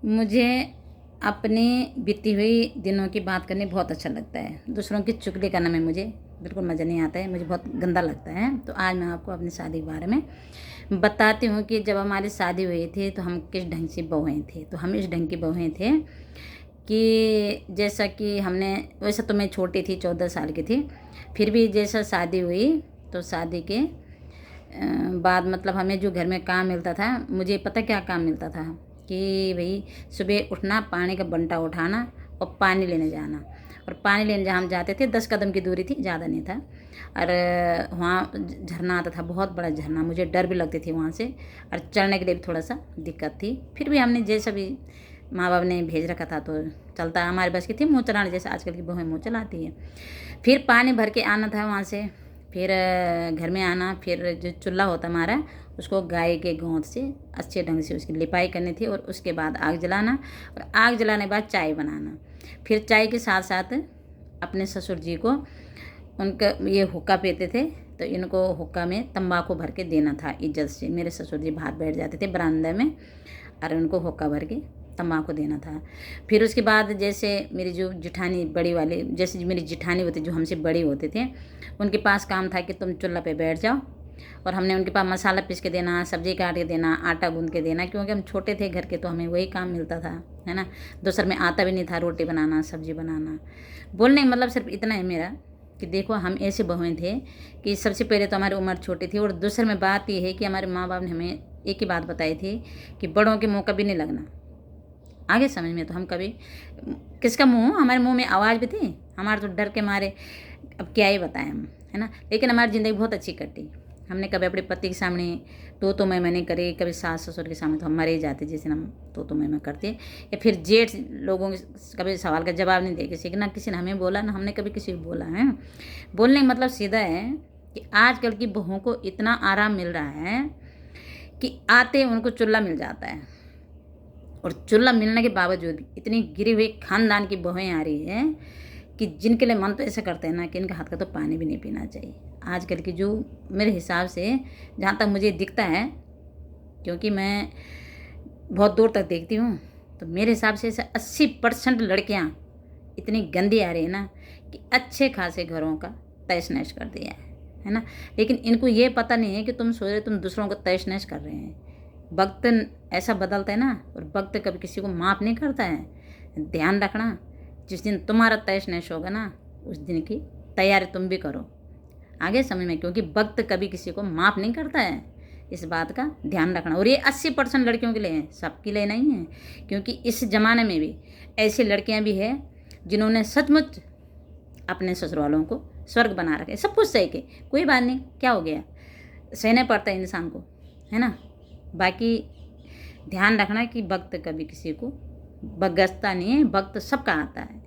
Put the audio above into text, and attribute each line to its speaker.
Speaker 1: मुझे अपनी बीती हुई दिनों की बात करनी बहुत अच्छा लगता है। दूसरों की चुगली करने में मुझे बिल्कुल मज़ा नहीं आता है, मुझे बहुत गंदा लगता है। तो आज मैं आपको अपनी शादी के बारे में बताती हूँ कि जब हमारी शादी हुई थी तो हम किस ढंग से बहुएँ थे। तो हम इस ढंग की बहुएँ थे कि जैसा कि हमने, वैसे तो मैं छोटी थी, 14 साल की थी, फिर भी जैसा शादी हुई तो शादी के बाद मतलब हमें जो घर में काम मिलता था, मुझे पता क्या काम मिलता था कि भाई सुबह उठना, पानी का बंटा उठाना और पानी लेने जाना। और पानी लेने जहाँ हम जाते थे 10 कदम की दूरी थी, ज़्यादा नहीं था। और वहाँ झरना आता था, बहुत बड़ा झरना, मुझे डर भी लगती थी वहाँ से, और चढ़ने के लिए भी थोड़ा सा दिक्कत थी। फिर भी हमने जैसा भी माँ बाप ने भेज रखा था तो चलता, हमारे बस की थी मुँह चलाना, जैसे आजकल की बहुएं मुँह चलाती है। फिर पानी भर के आना था वहाँ से, फिर घर में आना, फिर जो चूल्हा होता हमारा उसको गाय के गोंद से अच्छे ढंग से उसकी लिपाई करनी थी, और उसके बाद आग जलाना, और आग जलाने के बाद चाय बनाना। फिर चाय के साथ साथ अपने ससुर जी को, उनका ये हुक्का पीते थे तो इनको हुक्का में तंबाकू भर के देना था इज्जत से। मेरे ससुर जी बाहर बैठ जाते थे बरामदा में, और उनको हुक्का भर के तंबाकू देना था। फिर उसके बाद जैसे मेरी जो जिठानी बड़ी वाली, जैसे मेरी जिठानी होती जो हमसे बड़ी होते थे, उनके पास काम था कि तुम चूल्हा पे बैठ जाओ, और हमने उनके पास मसाला पीस के देना, सब्जी काट के देना, आटा गूंद के देना, क्योंकि हम छोटे थे घर के तो हमें वही काम मिलता था, है ना। दूसर में आता भी नहीं था, रोटी बनाना, सब्जी बनाना। बोलने का मतलब सिर्फ इतना है मेरा कि देखो हम ऐसे बहुएं थे कि सबसे पहले तो हमारी उम्र छोटी थी, और दूसरे में बात यह है कि हमारे माँ बाप ने हमें एक ही बात बताई थी कि बड़ों के मुँह कभी नहीं लगना। आगे समझ में तो हम कभी किसका मुंह, हमारे मुंह में आवाज़ भी थी, हमारे तो डर के मारे अब क्या ही बताएं हम, है ना। लेकिन हमारी ज़िंदगी बहुत अच्छी कटी। हमने कभी अपने पति के सामने तो मैं नहीं करी, कभी सास ससुर के सामने तो हम मरे ही जाते जैसे हम तो मैं करते, या फिर जेठ लोगों के कभी सवाल का जवाब नहीं दे किसी, ना किसी ने हमें बोला, ना हमने कभी किसी को बोला है। बोलने का मतलब सीधा है कि आजकल की बहुओं को इतना आराम मिल रहा है कि आते उनको चूल्हा मिल जाता है, और चूल्हा मिलने के बावजूद भी इतनी गिरी हुई खानदान की बहुएं आ रही है कि जिनके लिए मन तो ऐसा करते हैं ना कि इनके हाथ का तो पानी भी नहीं पीना चाहिए। आजकल की जो मेरे हिसाब से जहाँ तक मुझे दिखता है, क्योंकि मैं बहुत दूर तक देखती हूँ, तो मेरे हिसाब से ऐसे 80% लड़कियाँ इतनी गंदी आ रही है ना कि अच्छे खासे घरों का तहस नहस कर दिया है ना। लेकिन इनको ये पता नहीं है कि तुम सोच रहे तुम दूसरों को तहस नहस कर रहे हैं। वक्त ऐसा बदलता है ना, और वक्त कभी किसी को माफ़ नहीं करता है। ध्यान रखना, जिस दिन तुम्हारा तहस नहस होगा ना, उस दिन की तैयारी तुम भी करो। आगे समझ में, क्योंकि वक्त कभी किसी को माफ़ नहीं करता है, इस बात का ध्यान रखना। और ये 80% लड़कियों के लिए है, सबके लिए नहीं है। क्योंकि इस ज़माने में भी ऐसी लड़कियां भी है जिन्होंने सचमुच अपने ससुरालों को स्वर्ग बना रखे, सब कुछ सही के, कोई बात नहीं, क्या हो गया, सहना पड़ता है इंसान को, है ना। बाकी ध्यान रखना कि वक्त कभी किसी को बगसता नहीं है, वक्त सबका आता है।